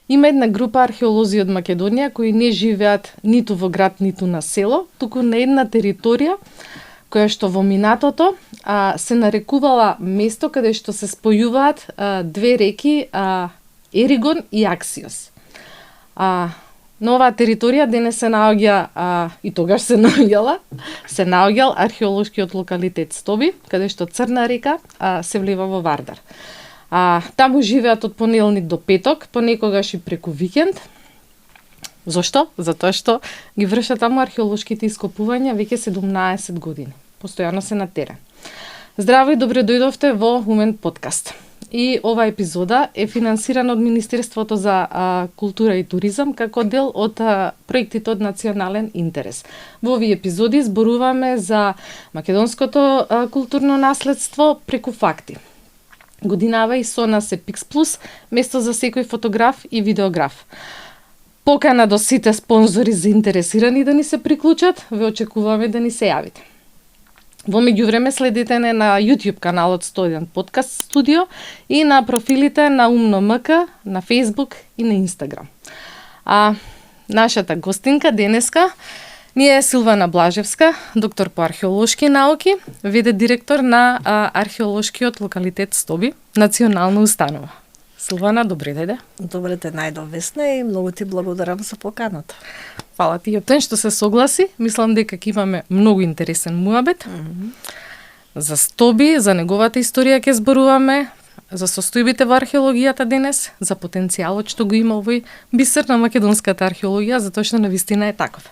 Има една група археолози од Македонија кои не живеат ниту во град, ниту на село, туку на една територија која што во минатото се нарекувала место каде што се спојуваат две реки Еригон и Аксиос. На оваа територија денес се наоѓа и тогаш се наоѓал археолошкиот локалитет Стоби, каде што Црна река се влива во Вардар. Таму живеат од понеделник до петок, понекогаш и преку викенд. Зошто? Затоа што ги вршат таму археолошките ископувања веќе 17 години. Постојано се на терен. Здраво и добре дојдовте во Умен подкаст. И ова епизода е финансирана од Министерството за култура и туризам како дел од проектите од национален интерес. Во овие епизоди зборуваме за македонското културно наследство преку факти. Годинава и со нас е Pix+, место за секој фотограф и видеограф. Покана до сите спонзори заинтересирани да ни се приклучат, ве очекуваме да ни се јавите. Во меѓувреме следите не на YouTube каналот 101 Подкаст Студио и на профилите на Умно МК, на Facebook и на Instagram. Нашата гостинка денеска ни е Силвана Блажевска, доктор по археолошки науки, веде директор на археолошкиот локалитет Стоби, национална установа. Силвана, добре дојде. Добре те најдов, Весна, и многу ти благодарам за поканата. Фала ти, Јоптен, што се согласи. Мислам дека ќе имаме многу интересен муабет. За Стоби, за неговата историја ќе зборуваме, за состојбите во археологијата денес, за потенцијалот што го има овој бисер на македонската археологија, затоа што навистина е таков.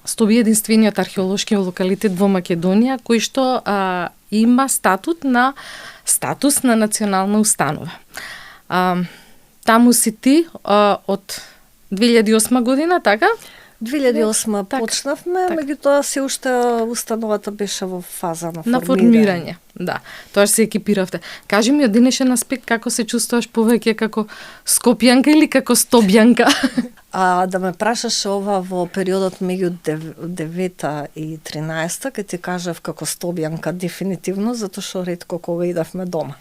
Стоби е единствениот археолошки локалитет во Македонија кој што има статус на национална установа. Таму си ти од 2008 година, така? 2008 почнавме, меѓутоа се уште установата беше во фаза на формирање. Да, тоа се екипиравте. Кажи ми од денешен аспект како се чувствуваш повеќе како скопјанка или како стобјанка? Да ме прашаш ова во периодот меѓу 9 и 13, ке ти кажав како стобјанка дефинитивно, затоа што ретко кога идавме дома.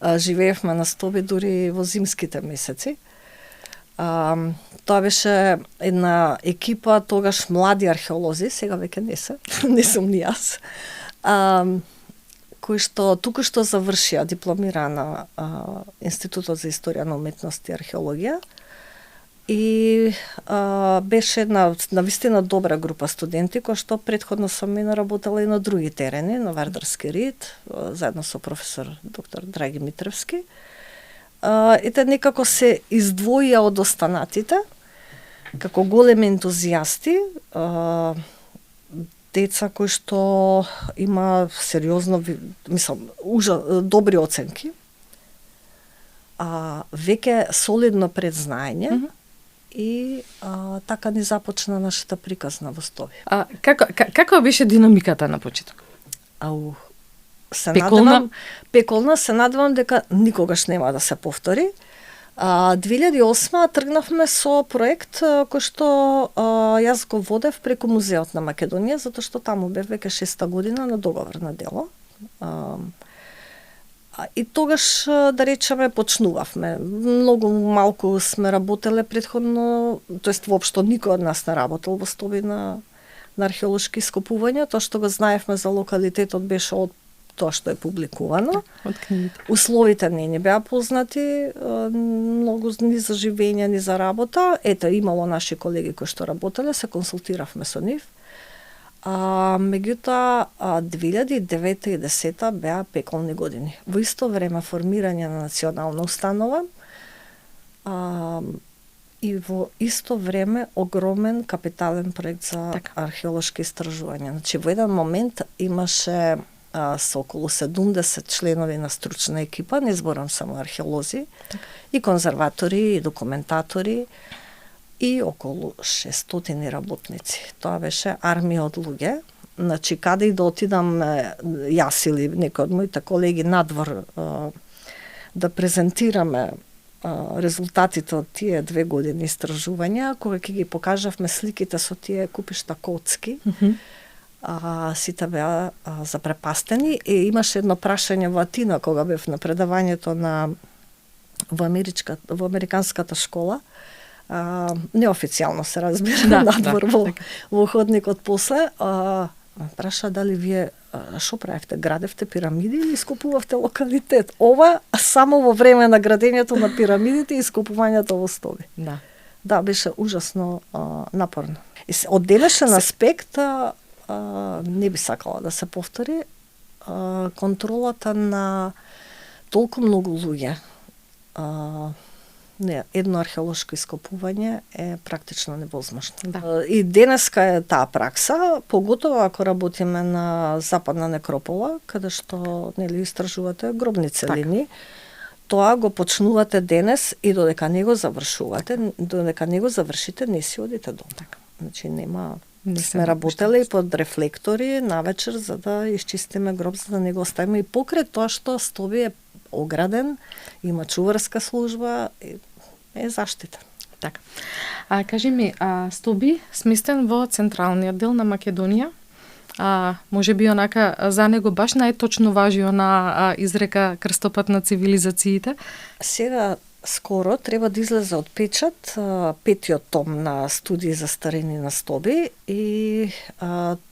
Живеевме на Стоби дури во зимските месеци. Тоа беше една екипа, тогаш млади археолози, сега веќе не сум ни јас, кои што туку што завршија дипломира на Институтот за историја на уметност и археологија. И беше навистина добра група студенти, кои што предходно сам наработала и на други терени, на Вардарски рид, заедно со професор доктор Драги Митревски. И те некако се издвоија од останатите, како големи ентузијасти, деца кои што има сериозно, добри оценки, веќе солидно предзнаење, и така ни започна нашата приказна во Стоби. Каква беше динамиката на почеток? Пеколна, се надевам дека никогаш нема да се повтори. 2008 тргнавме со проект кој што јас го водев преку Музеот на Македонија, затоа што таму бев веќе 6-та година на договор на дело. И тогаш, да речеме, почнувавме. Многу малку сме работеле предходно, тоест воопшто никој од нас не работел во Стоби на археолошки ископувања. Тоа што го знаевме за локалитетот беше од тоа што е публикувано. Од книгите. Условите не беа познати, многу ни за живење, ни за работа. Ето, имало наши колеги кои што работеле, се консултиравме со нив. Меѓутоа, 2009 и 2010 беа пеколни години. Во исто време формирање на национална установа и во исто време огромен капитален проект за археолошки истражувања. Значи, во еден момент имаше со околу 70 членови на стручна екипа, не зборам само археолози, и конзерватори, и документатори, и околу 600 работници. Тоа беше армија од луѓе. Значи, каде и да отидам јас или некој од моите колеги надвор да презентираме резултатите од тие 2 години истражувања, кога ќе ги покажавме сликите со тие купишта коцки, сите беа запрепастени. И имаше едно прашање во Атина, кога бев на предавањето на во американската школа, неофицијално се разбира, надвор во ходникот после, праша дали вие што правевте, градевте пирамиди или искупувавте локалитет? Ова само во време на градењето на пирамидите и искупувањето во стоби. Да, беше ужасно напорно. И од денешен аспект не би сакала да се повтори контролата на толку многу луѓе. Не, едно археолошко ископување е практично невозможно. И денеска е таа пракса, поготово ако работиме на Западна некропола, каде што истражувате гробни целини, тоа го почнувате денес и додека не го завршувате, додека не го завршите, не си одите дом. Значи нема. Сме работеле и под рефлектори навечер за да исчистиме гроб, за да не го оставиме и покрај тоа што стоби е ограден, има чуварска служба, е заштитен. Така. Кажи ми, стоби сместен во централниот дел на Македонија, може би онака за него баш најточно важи она изрека крстопат на цивилизациите? Сега скоро треба да излезе од печат 5-тиот том на студии за старини на стоби и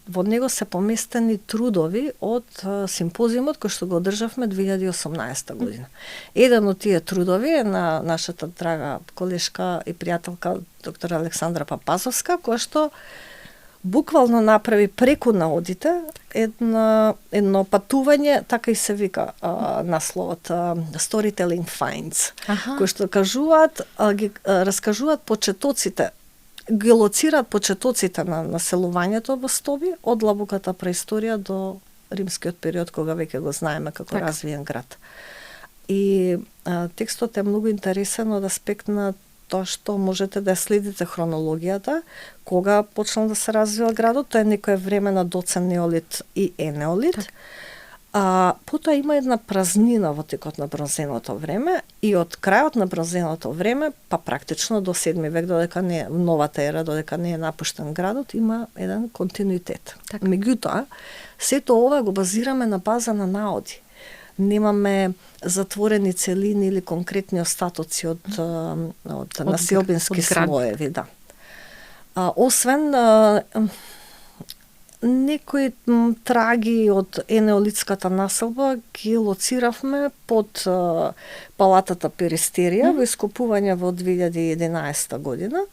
во него се поместени трудови од симпозиумот кој што го одржавме 2018 година. Еден од тие трудови е на нашата драга колешка и пријателка доктор Александра Папазовска, која што буквално направи преку наодите едно патување, така и се вика насловот, Storytelling Finds, кои што кажуваат, ги раскажуваат почетоците, ги лоцираат почетоците на населувањето во стоби од длабоката преисторија до римскиот период, кога веќе го знаеме како развиен град. И текстот е многу интересен од аспект на тоа што можете да следите хронологијата, кога почнал да се развива градот, тоа е некое време на доцен неолит и енеолит. Потоа има една празнина во текот на бронзеното време и од крајот на бронзеното време, па практично до 7 век, додека не новата ера, додека не е напуштен градот, има еден континуитет. Меѓутоа, сето ова го базираме на база на наоди. Немаме затворени целини или конкретни остатоци од населбински слоеви, да. Освен некои траги од енеолитската населба ги лоциравме под палатата Перистерија во ископување во 2011 година.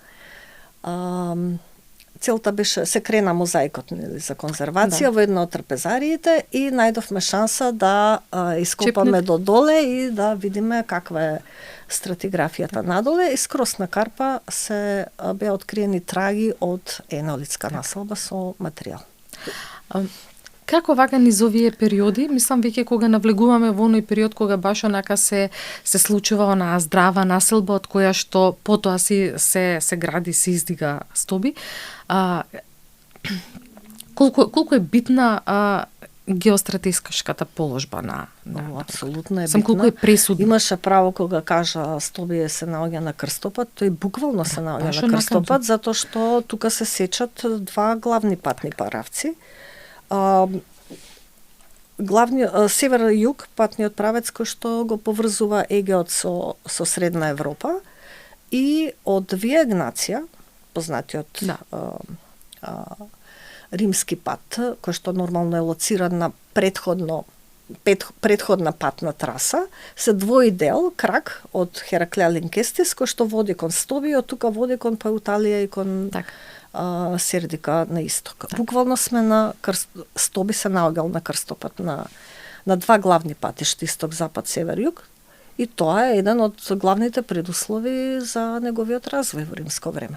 Целта беше, се крена мозаикот за конзервација во една од трапезариите и најдовме шанса да ископаме до доле и да видиме каква е стратиграфијата надоле и скрос на карпа се беа откриени траги од енеолитска населба со материјал. Како вака низ овие периоди, мислам веќе кога навлегуваме во оној период кога баш онака се случува онаа здрава населба од која што потоа се гради, се издига стоби, колку е битна геостратешката положба на апсолутно е битна. Колку е пресудна. Имаше право кога кажа стоби се наоѓа на крстопат, тој буквално се наоѓа на крстопат затоа што тука се сечат два главни патни правци. Север-југ, патниот правец кој што го поврзува Егеот со Средна Европа и од Вија Игнација, познатиот римски пат, кој што нормално е лоциран на предходна патна траса, се двои дел, крак од Хераклеа Линкестис, кој што води кон Стоби, од тука води кон Пауталија и кон Сердика на исток. Буквално сме на Стоби се наоѓал на крстопат на два главни патишта, исток, запад, север, југ, и тоа е еден од главните предуслови за неговиот развој во римско време.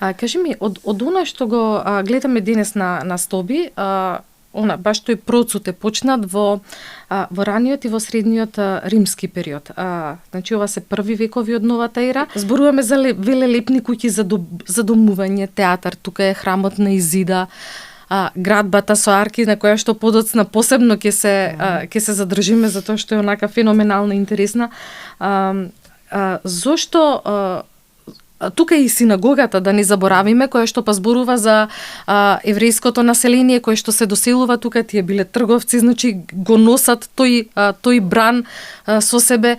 Кажи ми, од она што го гледаме денес на Стоби, баш тој процут е почнат во раниот и во средниот римски период. Значи ова се први векови од новата ера. Зборуваме за велелепни куќи за домување, театар, тука е храмот на Изида, градбата со арки на која што подоцна посебно ќе се задржиме затоа што е онака феноменална и интересна. Зошто тука и синагогата, да не заборавиме, која што па зборува за еврејското население кое што се доселува тука, тие биле трговци, значи го носат тој бран со себе.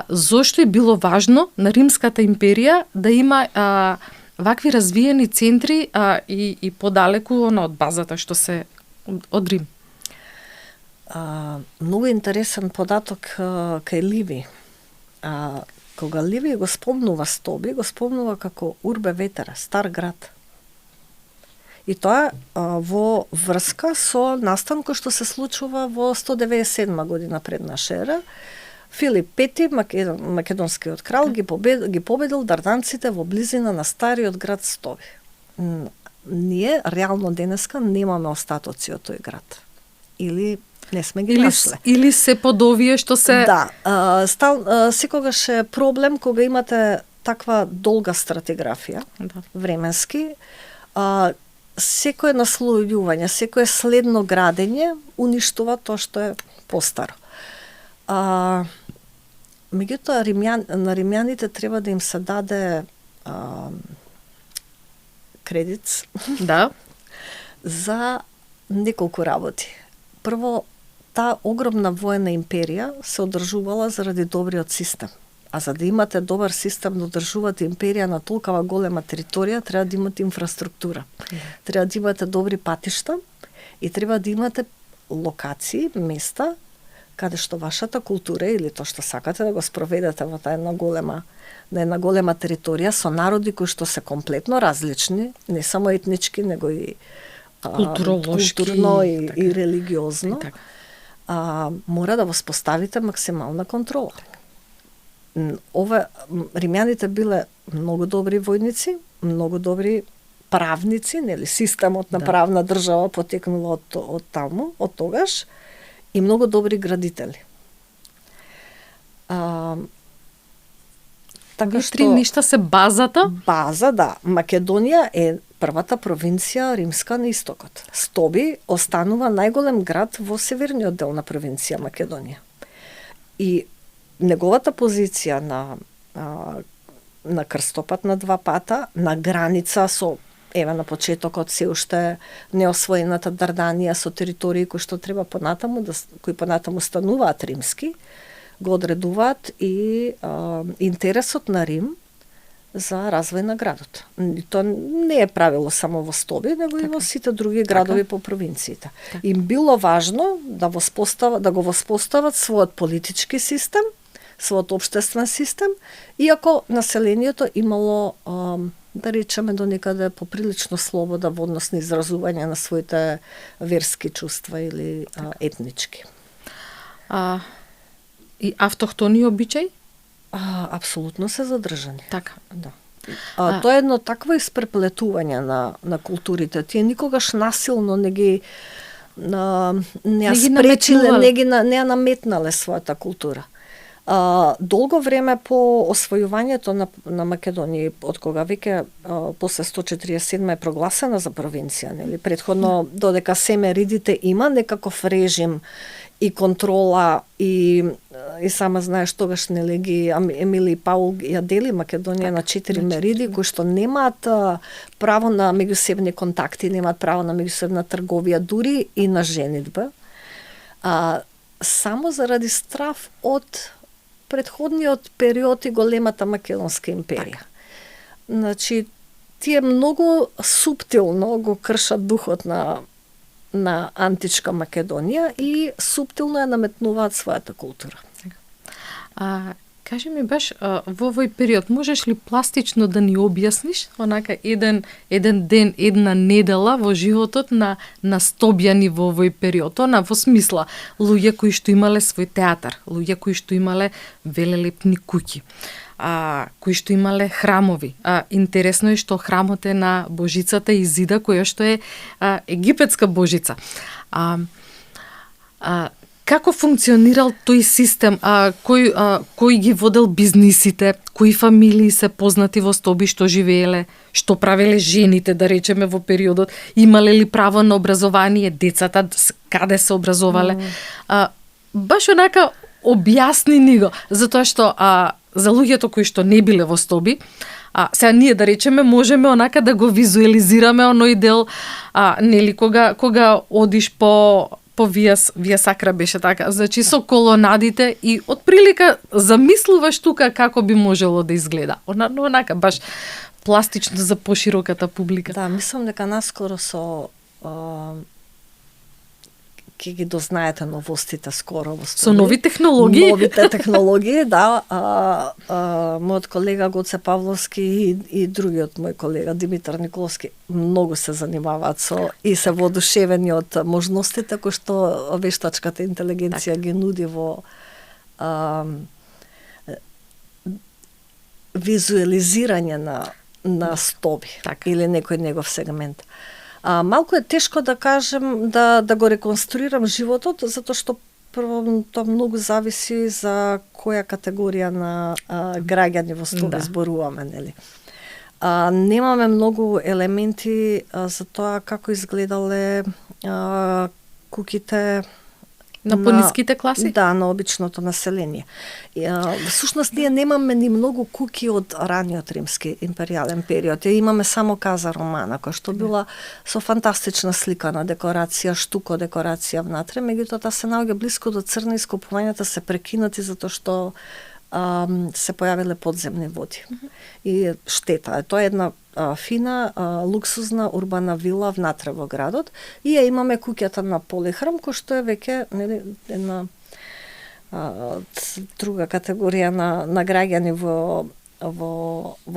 Зошто е било важно на Римската империја да има вакви развиени центри и подалеку од базата што се од Рим? Многу интересен податок кај Ливи. Кога Ливи го спомнува Стоби, го спомнува како Урбе Ветера, стар град. И тоа во врска со настан кој што се случува во 197 година пред наша ера. Филип Пети, македонскиот крал, ги победил дарданците во близина на стариот град Стоби. Ние реално денеска немаме остатоци од тој град. Или не сме ги нашле. Или се под овие што се... Да, секогаш е проблем кога имате таква долга стратиграфија, временски, секое наслојување, секое следно градење уништува тоа што е постаро. Меѓутоа, на римјаните треба да им се даде кредит за неколку работи. Прво, таа огромна воена империја се одржувала заради добриот систем. А за да имате добар систем да одржувате империја на толкова голема територија, треба да имате инфраструктура. Треба да имате добри патишта и треба да имате локации, места, каде што вашата култура или тоа што сакате да го спроведете во таа една голема територија со народи кои што се комплетно различни, не само етнички, него и културно и религиозно, мора да воспоставите максимална контрола. Римјаните биле многу добри војници, многу добри правници, нели, системот на правна држава потекнува од таму, од тогаш, и многу добри градители. Така што три нешта се базата? База, да. Македонија е првата провинција римска на истокот. Стоби останува најголем град во северниот дел на провинција Македонија. И неговата позиција на крстопат на два пата, на граница со на почетокот се уште неосвоената Дарданија со територии кои што треба кои понатаму стануваат римски, го одредуваат и интересот на Рим за развој на градот. И тоа не е правило само во Стоби, него и во сите други градови по провинциите. Им било важно да го воспостават својот политички систем, својот општествен систем, иако населението имало да речеме до некаде поприлично слобода во однос на изразување на своите верски чувства или етнички. И автохтони обичаи? Апсолутно се задржани. Така. Да. Тоа е едно такво испреплетување на културите. Тие никогаш насилно не ги спречиле, не ја наметнале својата култура. Долго време по освојувањето на Македонија, од кога веќе после 147 е прогласена за провинција, нели? Претходно додека Семеридите има некаков режим и контрола и сама знаеш тогаш нели ги Емили и Паул ја дели Македонија на 4 мериди кои што немаат право на меѓусебни контакти, немаат право на меѓусебна трговија, дури и на женидба. Само заради страв од претходниот период и големата македонска империја. Значи, тие многу суптилно го кршат духот на античка Македонија и суптилно ја наметнуваат својата култура. Кажи ми баш, во овој период, можеш ли пластично да ни објасниш онака еден ден, една недела во животот на стобјани во овој период? Во смисла, луѓе кои што имале свој театар, луѓе кои што имале велелепни куќи, кои што имале храмови. Интересно е што храмот е на божицата Изида, која што е египетска божица. Како функционирал тој систем? Кој ги водел бизнисите? Кои фамилии се познати во Стоби што живееле? Што правеле жените, да речеме, во периодот? Имале ли право на образование? Децата каде се образовале? Баш онака објасни ни го, затоа што за луѓето кои што не биле во Стоби, Сега ние да речеме можеме онака да го визуализираме оној дел, нели кога одиш по Вија Сакра беше така, значи со колонадите и од прилика замислуваш тука како би можело да изгледа. Онака баш пластично за пошироката публика. Да, мислам дека наскоро ќе ги дознаете новостите скоро во Со нови технологии. Новите технологии, да. Мојот колега Гоце Павловски и другиот мој колега Димитар Николовски многу се занимаваат со и се воодушевени од можностите кои што вештачката интелигенција ги нуди во визуализирање на стоби или некој негов сегмент. Малку е тешко да кажем, да го реконструирам животот, затоа што прво тоа многу зависи за која категорија на граѓани во стоби зборуваме, нели. Немаме многу елементи за тоа како изгледале куќите на пониските класи? Да, на обичното население. Всушност, ние немаме ни многу куки од раниот римски империјален период. Имаме само Каза Романа, која што била со фантастична слика на декорација, штуко декорација внатре, меѓутоа таа се наоѓа блиско до црна и скопувањата се прекинати затоа што се појавиле подземни води. И штета. Тоа е една фина, луксузна урбана вила внатре во градот и ја имаме куќата на Полихрам, кој што е веќе една друга категорија на граѓани во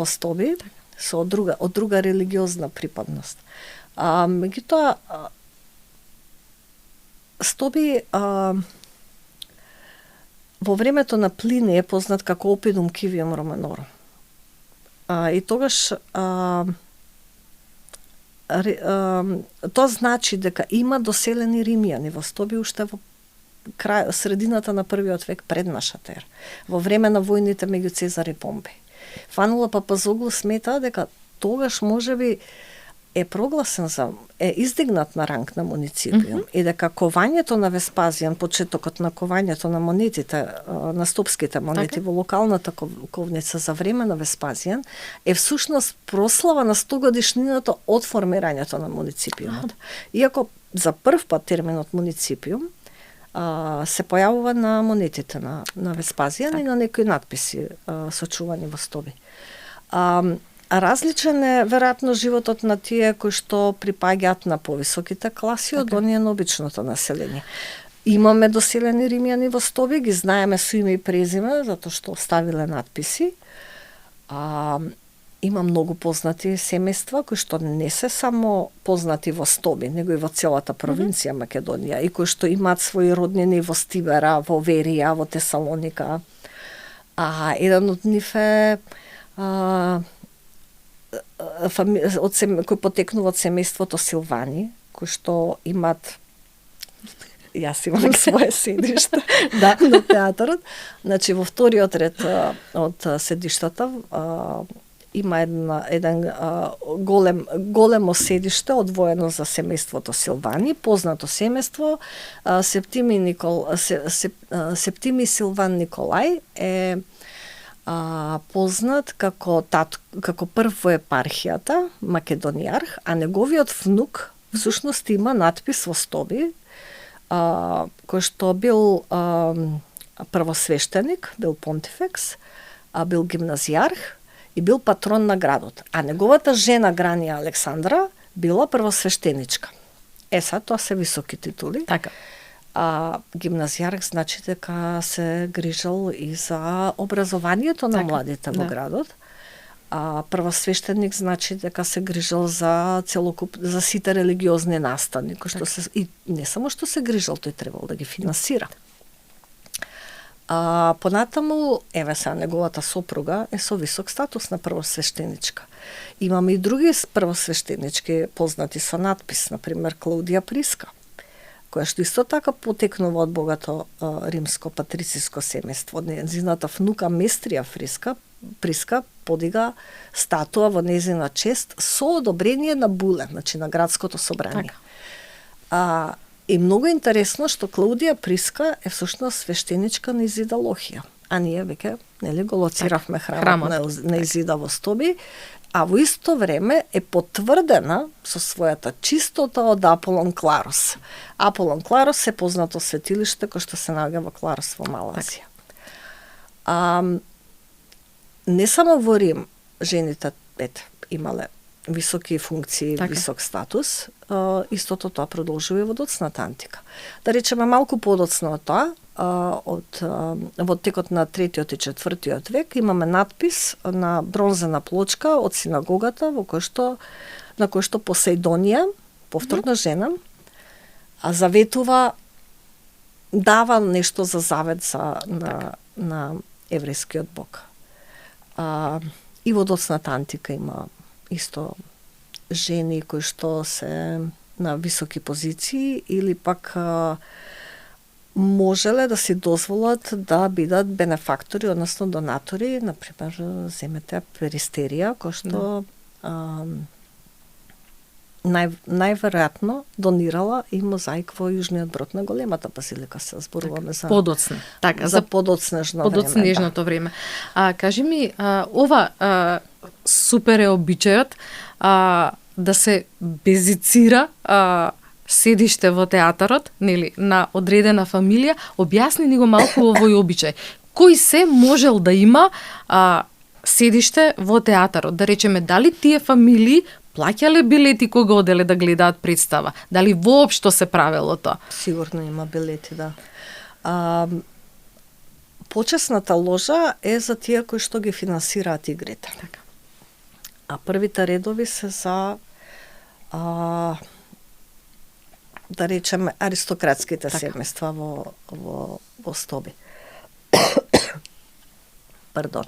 стоби со од друга религиозна припадност. Меѓутоа стоби во времето на Плиний е познат како Опидум Кивиум Романорум. И тогаш тоа значи дека има доселени римјани во стоби уште во средината на првиот век пред нашата ера, во време на војните меѓу Цезар и Помпеј. Фанула Папазоглу смета дека тогаш можеби е прогласен е издигнат на ранг на муниципиум и дека кованјето на Веспазијан, почетокот на кованјето на монетите, на стопските монети во локалната ковница за време на Веспазијан е всушност прослава на 100 годишнината од формирањето на муниципиумот. Иако за прв пат терминот муниципиум се појавува на монетите на Веспазијан и на некои надписи сочувани во стоби. Различен е веројатно животот на тие кои што припаѓаат на повисоките класи од оние на обичното население. Имаме доселени римјани во стоби, ги знаеме со име и презиме, затоа што оставиле надписи. Има многу познати семејства кои што не се само познати во стоби, него и во целата провинција Македонија и кои што имаат своји роднини во Стибера, во Верија, во Тесалоника. Еден од нив е кој потекнува од семејството Силвани, кои што имаат јас имам свое седиште на театарот. Значи во вториот ред од седиштата има еден големо седиште одвоено за семејството Силвани, познато семејство. Септими Силван Николај е познат како прв во епархијата, македонијарх, а неговиот внук всушност има надпис во стоби, кој што бил првосвештеник, бил понтифекс, бил гимназијарх и бил патрон на градот. А неговата жена Гранија Александра била првосвештеничка. Тоа се високи титули. Така. Гимназијарх значи дека се грижал и за образованието на младите во градот. Првосвештеник значи дека се грижал за за сите религиозни настани, кои што се и не само што се грижал, тој требал да ги финансира. Понатаму, неговата сопруга е со висок статус на првосвештеничка. Имаме и други првосвештенички познати со надпис, например Клаудија Приска, која што исто така потекнува од богато римско патрициско семејство. Незината внука Местрија Приска подига статуа во незина чест со одобрение на буле, значи на градското собрание. И многу интересно што Клаудија Приска е всушност свештеничка на Изидалохија, а ние веќе нели го лоциравме храмот на изида во Стоби, а во исто време е потврдена со својата чистота од Аполон Кларос. Аполон Кларос е познато светилиште кој што се наоѓа во Кларос во Малазија. Не само во Рим жените имале високи функции, висок статус, истото тоа продолжува и во доцната антика. Да речеме малку подоцна од тоа, во текот на 3-тиот и 4-тиот век имаме надпис на бронзена плочка од синагогата на кој што Посеидонија, повторно жена, заветува, дава нешто за завет на еврејскиот бог. И во доцната антика има исто жени кои што се на високи позиции или пак можеле да си дозволат да бидат бенефактори, односно донатори, например, земете Перистерија, кој што најверојатно донирала и мозаик во јужниот брод на големата базилика, се зборуваме за подоцна. За подоцнежното време. Кажи ми, ова супер е обичајот да се безицира седиште во театарот, нели, на одредена фамилија. Објасни ни го малку овој обичај. Кој се можел да има седиште во театарот? Да речеме, дали тие фамилии плаќале билети кога оделе да гледаат представа? Дали воопшто се правело тоа? Сигурно има билети, да. Почесната ложа е за тие кои што ги финансираат игрите. Така. А првите редови се за да речеме аристократските семејства во Стоби. Пардон.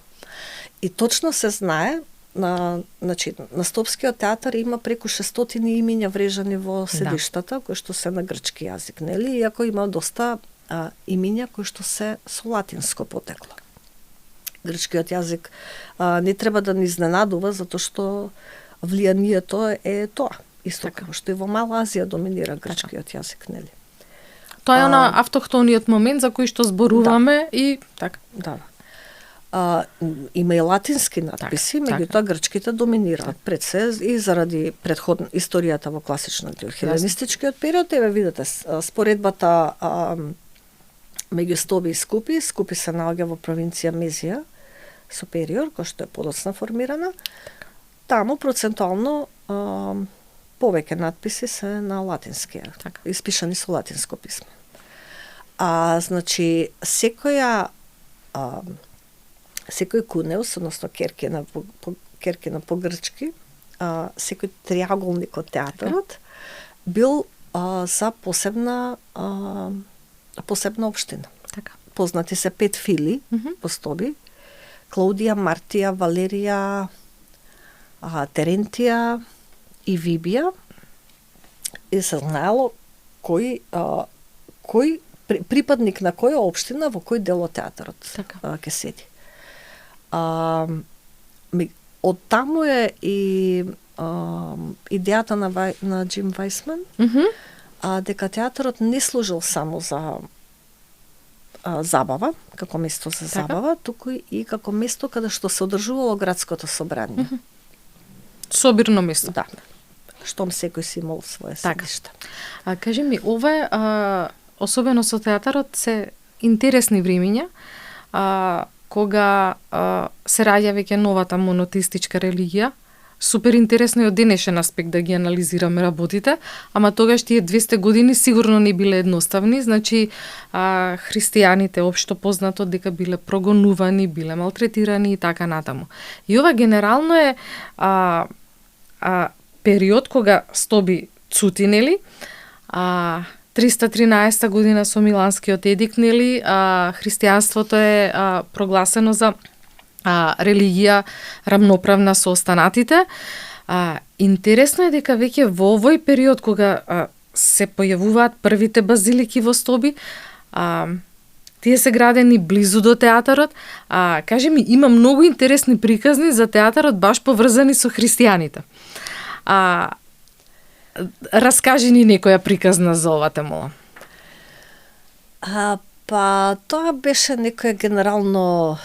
И точно се знае на Стопскиот театар има преку 600 имиња врежани во седиштата, кои што се на грчки јазик, нели? Иако има доста имиња кои што се со латинско потекло. Грчкиот јазик не треба да ни изненадува, затоа што влијанието е тоа. Исто како што и во Мала Азија доминира грчкиот јазик, нели? Тоа е на автохтониот момент за кој што зборуваме и така. Да. Има и латински надписи, меѓутоа грчките доминираат пред се и заради историјата во класичниот и хеленистичкиот период. Еве видите споредбата меѓу Стоби и Скупи. Скупи се наоѓа во провинција Мезија Супериор, која што е подоцна формирана. Таму процентуално повеќе надписи се на латински, испишани со латинско писмо. Значи, секој кунеус, односно керкина по грчки, секој триаголник од театарот бил за посебна општина. Така. Познати се 5 фили во Стоби: Клаудија, Мартија, Валерија, Терентија и Вибија. И се знаело кој припадник на која општина во кој дел од театарот ќе седи. Од таму е и идејата на Джим Вајсман, дека театарот не служил само за забава, како место за забава, туку и како место каде што се одржувало градското собрание. Собирно место. Да. Штом секој си имал своје седиште. Кажи ми, ова особено со театарот се интересни времиња, кога се раѓа веќе новата монотеистичка религија. Супер интересно е од денешен аспект да ги анализираме работите, ама тогаш тие 200 години сигурно не биле едноставни, значи христијаните општо познато дека биле прогонувани, биле малтретирани и така натаму. И ова генерално е период кога Стоби цути, нели? 313 година со Миланскиот едикт, нели? Христијанството е прогласено за религија рамноправна со останатите. Интересно е дека веќе во овој период кога се појавуваат првите базилики во Стоби, тие се градени близу до театарот. Кажи ми, има многу интересни приказни за театарот баш поврзани со христијаните. Раскажи ни некоја приказна за ова, те молам. Па, тоа беше некое генерално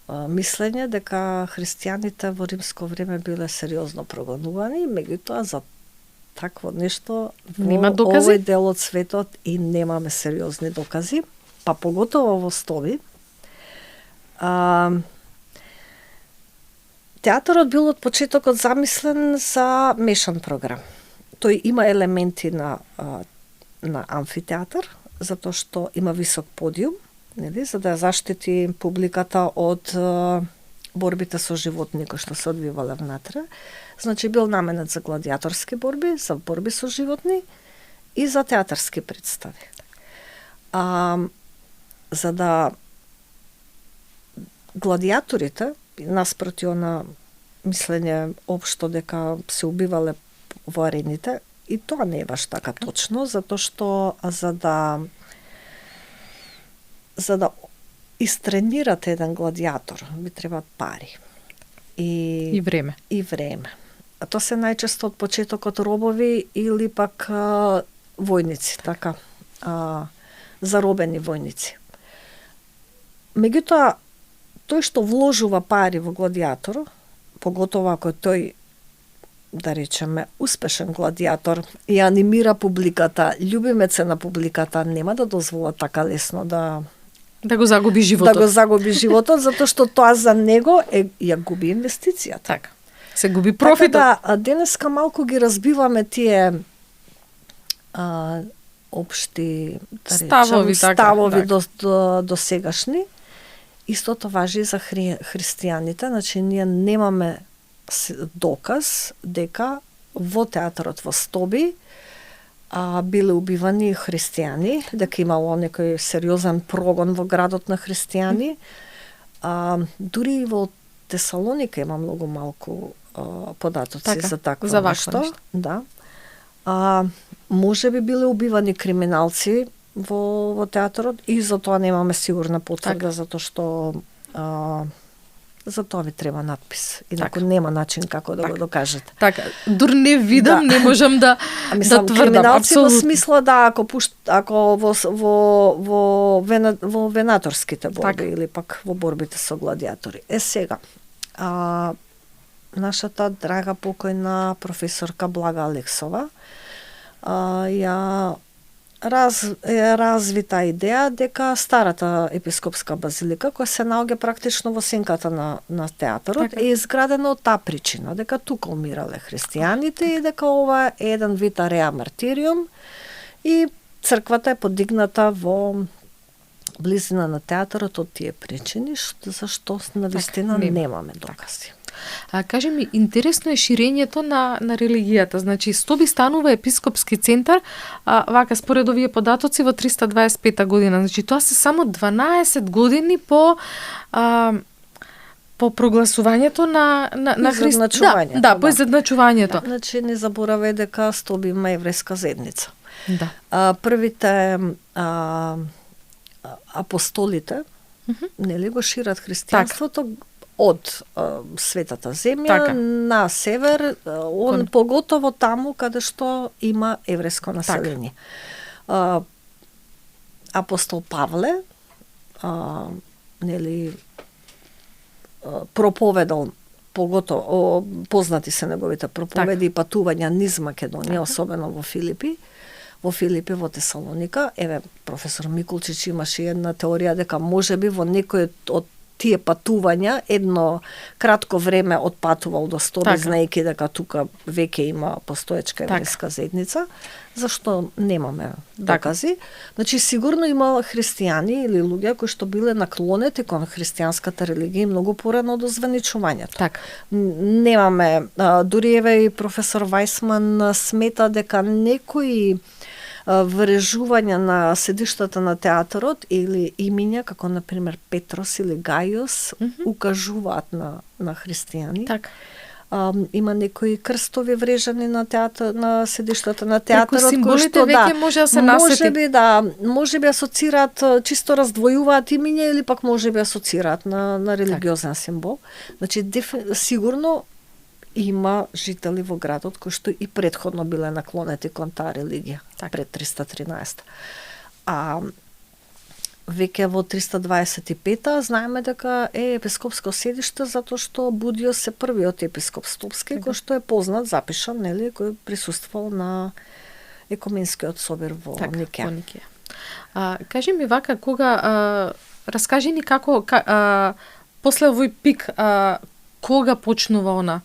мислење дека христијаните во римско време биле сериозно прогонувани, меѓутоа за такво нешто нема во докази? овој дел од светот и немаме сериозни докази, па поготово во Стоби. Театарот бил од почетокот замислен за мешан програм. Тој има елементи на амфитеатар, затоа што има висок подиум, нели, за да заштити публиката од борбите со животни кои што се одвивале внатре. Значи бил наменет за гладиаторски борби, за борби со животни и за театарски представи. За да гладиаторите, наспроти на мислење општо дека се убивале во арените, и тоа не е баш така точно, затоа што за да истренирате еден гладиатор, ви требаат пари. И време. И време. А тоа се најчесто од почетокот робови или пак војници, така, заробени војници. Меѓутоа, тој што вложува пари во гладиатор, поготово ако тој, да речеме, успешен гладиатор и анимира публиката, љубимец е на публиката, нема да дозвола така лесно да го загуби животот. Да го загуби животот, затоа што тоа за него ја губи инвестицијата. Така. Се губи профитот. Така да, денеска малку ги разбиваме тие општи, да ставови, речем, ставови до сегашни. Истото важи и за христијаните, значи ние немаме доказ дека во театарот во Стоби биле убивани христијани, дека имало некој сериозен прогон во градот на христијани. Дури и во Тесалоника има многу малку податоци така, за такво за нешто. Да. Може би биле убивани криминалци во театарот и за тоа немаме сигурна потврда, затоа што за тоа ви треба надпис. Инаку нема начин како да го докажете. Така, дур не видам, не можам да мислам, тврдам криминалци апсолутно. во смисла да ако во венаторските борби или пак во борбите со гладиатори. Сега, нашата драга покојна професорка Блага Алексова ја развита идеја дека старата епископска базилика, која се наоѓа практично во сенката на театарот, така, е изградена од таа причина, дека тука умирале христијаните и дека ова е еден вид ареа мартириум и црквата е подигната во близина на театарот од тие причини, зашто навистина немаме докази. Кажи ми, интересно е ширењето на религијата. Значи, Стоби станува епископски центар, вака според овие податоци во 325 година. Значи, тоа се само 12 години по прогласувањето на изедначувањето. Да, по изедначувањето. Значи, не заборавај дека Стоби има еврејска заедница. Да. Првите апостолите, нели, го шират христијанството од светата земја на север, поготово таму каде што има еврејско население. Апостол Павле нели проповедал, поготово познати се неговите проповеди и патувања низ Македонија, особено во Филипи, во Тесалоника. Еве, професор Миколчич имаше една теорија дека можеби во некој од тие патувања едно кратко време отпатувал до Стоби, знаејќи дека тука веќе има постоечка еврејска заедница, зашто немаме докази. Значи, сигурно имало христијани или луѓе кои што биле наклонети кон христијанската религија многу порано од озваничувањето. Така. Немаме, дури еве и професор Вајсман смета дека некои врежувања на седиштата на театарот или имиња, како например Петрос или Гајос, укажуваат на христијани. Така. Има некои крстови врежани на седиштата на театарот, кои што може да се насети. Можеби асоцираат, чисто раздвојуваат имиња или пак можеби асоцираат на религиозен символ. Значи, сигурно има жители во градот кои што и претходно биле наклонети кон таа религија пред 313. веќе во 325-та знаеме дека е епископско седиште затоа што Будиос е првиот епископ стопски кој што е познат, запишан, нели, кој присуствувал на екуменскиот собир во Никеја. Кажи ми вака, кога раскажи ни како после овој пик кога почнува она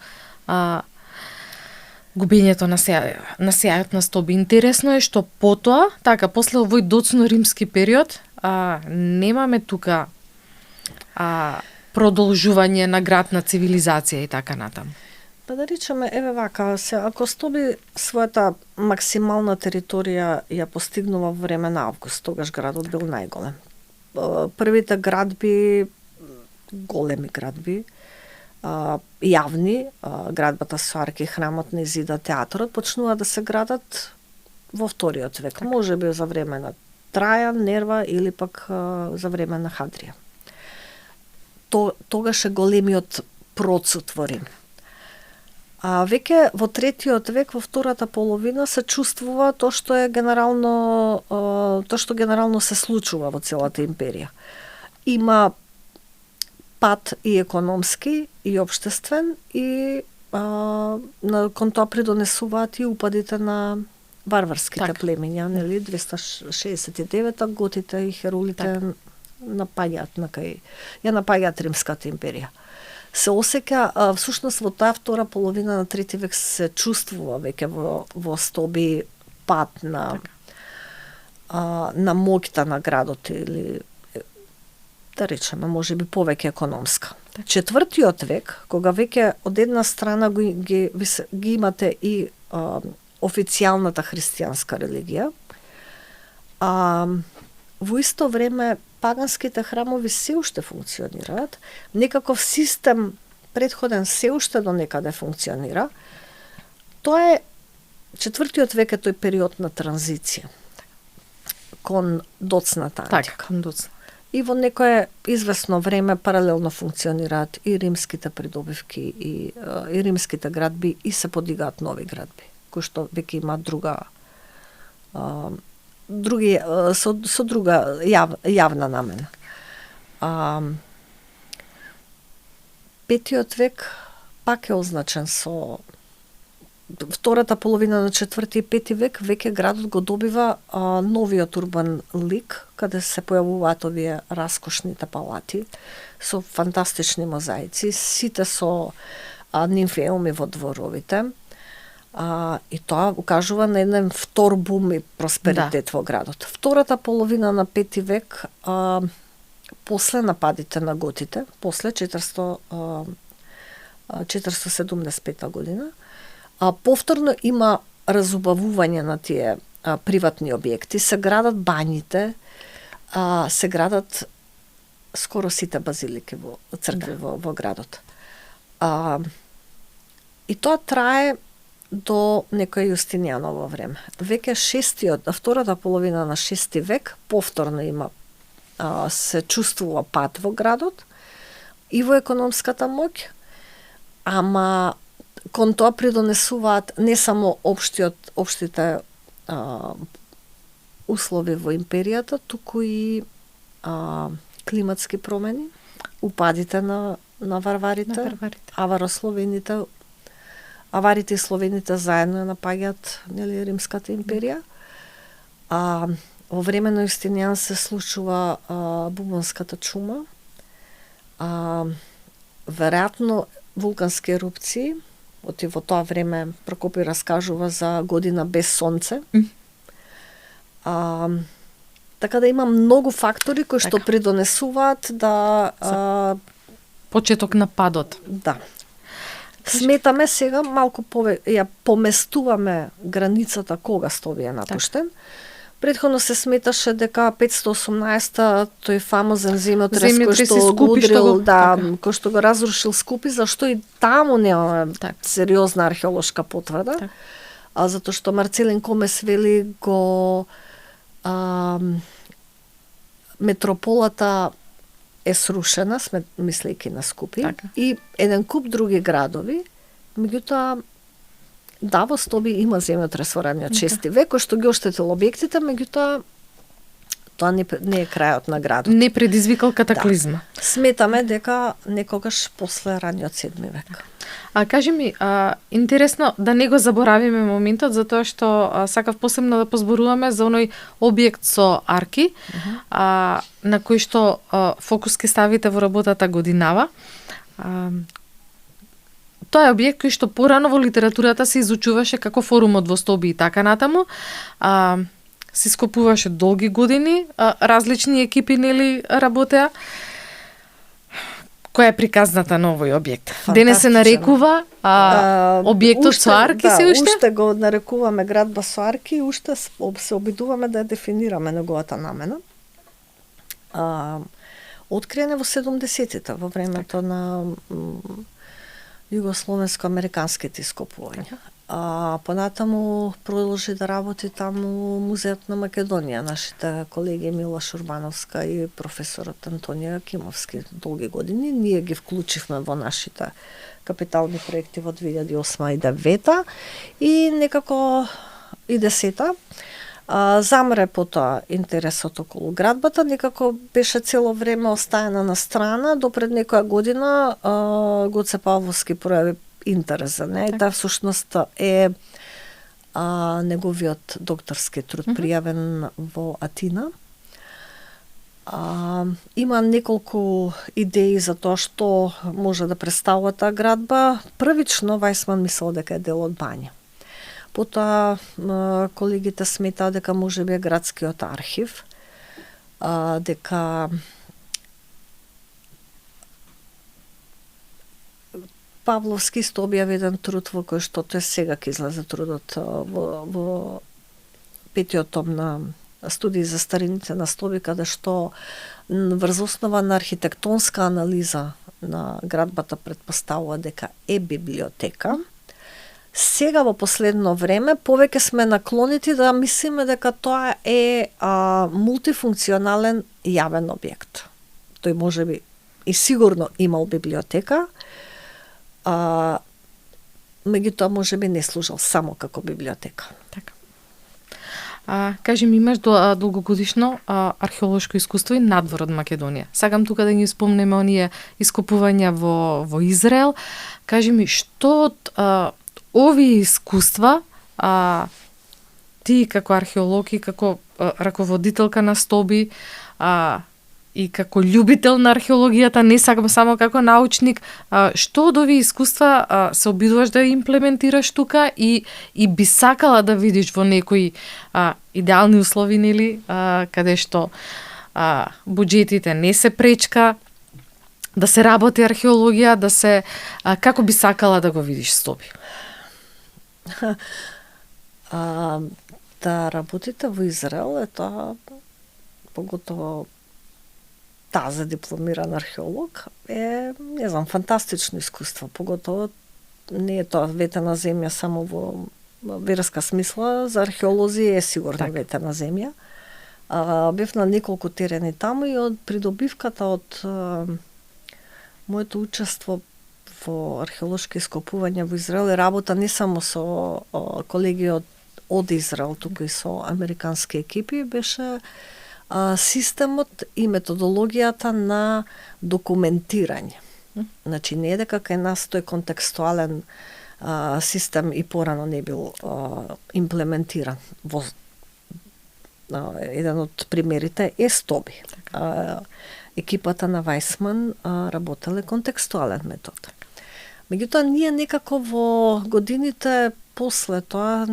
губењето на сејајот на стоби. Интересно е што потоа, така, после овој доцно римски период, немаме тука продолжување на градна цивилизација и така натаму. Па да речеме, еве вака, ако стоби својата максимална територија ја постигнува во време на Август, тогаш градот бил најголем. Првите градби, големи градби, јавни, градбата со арки, храмот на Изида, театарот, почнува да се градат во вториот век. Може би за време на Трајан, Нерва или пак за време на Хадрија. Тогаш е големиот процут во Рим. Веќе во третиот век, во втората половина, се чувствува тоа што генерално се случува во целата империја. Има пат и економски, и општествен, и кон тоа придонесуваат и упадите на варварските племиња, нели, 269-та готите и херулите ја напаѓаат Римската империја. Се осеќа, всушност во таа втора половина на трети век се чувствува веќе во стоби пат на моќта на градот или да речеме, може би повеќе економска. Четвртиот век, кога веќе од една страна ги имате и официјалната христијанска религија, во исто време паганските храмови се уште функционираат, некаков систем претходен се уште до некаде функционира. Тоа е четвртиот век, е тој период на транзиција кон доцната антика. И во некое известно време паралелно функционираат и римските придобивки и римските градби и се подигаат нови градби, кои што веќе имаат со друга јавна намена. Петиот век пак е означен со втората половина на четврти и пети век, веќе градот го добива новиот урбан лик, каде се појавуваат овие раскошните палати со фантастични мозаици, сите со нимфеуми во дворовите. И тоа укажува на еден втор бум и просперитет во градот. Втората половина на пети век, после нападите на готите, после 475 година, повторно има разубавување на тие приватни објекти, се градат бањите, се градат скоро сите базилики во цркви во градот. И тоа трае до некој Јустинијаново време. Веќе втората половина на 6 век повторно има се чувствува пат во градот и во економската моќ, ама кон тоа придонесуваат не само општите услови во империјата, туку и климатски промени, упадите на варварите, аварите и словените заедно ја напаѓаат, нели, Римската империја. Во време на Јустинијан се случува бубонската чума. Веројатно вулкански ерупции. Во тоа време Прокопи раскажува за година без сонце. Така да има многу фактори кои што придонесуваат да почеток на падот. Да. Сметаме сега малку ја поместуваме границата кога Стоби е напуштен. Претходно се сметаше дека 518 тој фамозен земјотрес кој што го удрил, кој што го разрушил Скупи, зашто и таму немаме сериозна археолошка потврда. Затоа што Марцелин Комес вели метрополата е срушена, мислејќи на Скупи, и еден куп други градови, меѓутоа во Стоби има земјотрес во ранниот 6 век, кој што ги оштетил објектите, меѓутоа Тоа не е крајот на градот. Не предизвикал катаклизма. Да. Сметаме дека некогаш после раниот 7 век. Кажи ми, интересно да не го заборавиме моментот, затоа што сакав посебно да позборуваме за оној објект со арки, на кој што фокус ке ставите во работата годинава. Тоа е објект кој што порано во литературата се изучуваше како форумот во стоби и така натаму. Се скопуваше долги години, различни екипи нели работеа. Која е приказната на овој објект? Денес се нарекува објектот со арки, да, се уште? Уште го нарекуваме градба со арки и уште се обидуваме да ја дефинираме неговата намена. Откриен во 70-тите, во времето на југословенско-американските ископувања. Понатаму продолжи да работи таму Музеот на Македонија, нашите колеги Мила Шурбановска и професорот Антонија Кимовски долги години. Ние ги вклучивме во нашите капитални проекти во 2008 и 2009 и некако и 10-та. Замре потоа интересот околу градбата, некако беше цело време остаена на страна, до пред некоја година Гоце Павловски пројави интерес за неја. Таа всушност е неговиот докторски труд пријавен во Атина. Има неколку идеи за тоа што може да представува таа градба. Првично Вајсман мислел дека е дел од бања. Потоа колегите сметаа дека може би е градскиот архив, дека Павловски исто објави еден труд во кој што тој сега ќе излезе трудот во петиот том на студии за старините на стоби, каде што врз основа на архитектонска анализа на градбата предпоставува дека е библиотека. Сега во последно време повеќе сме наклонети да мислиме дека тоа е мултифункционален јавен објект. Тој можеби и сигурно имал библиотека, меѓутоа можеби не служел само како библиотека. Така. Кажи ми, имаш долгогодишно археолошко искуство и надвор од Македонија. Сакам тука да ги спомнеме оние ископувања во Израел. Кажи ми, што од овие искуства ти како археолог и како раководителка на стоби и како љубител на археологијата, не само како научник, што од овие искуства се обидуваш да имплементираш тука и би сакала да видиш во некои идеални услови, нели, каде што буџетите не се пречка, да се работи археологија, да се како би сакала да го видиш стоби? Да работите во Израел е тоа, поготово таа за дипломиран археолог, е, не знам, фантастично искуство. Поготово не е тоа ветена земја само во верска смисла, за археолози е сигурно ветена земја. Бев на неколку терени таму и од придобивката од моето учество во археолошки ископувања во Израел е работа не само со колеги од Израел, туку и со американски екипи, беше системот и методологијата на документирање. Значи не е дека кај нас тој контекстуален систем и порано не бил имплементиран. Во еден од примерите е стоби. Екипата на Вајсман работеле контекстуален метод. Меѓутоа, ние некако во годините после тоа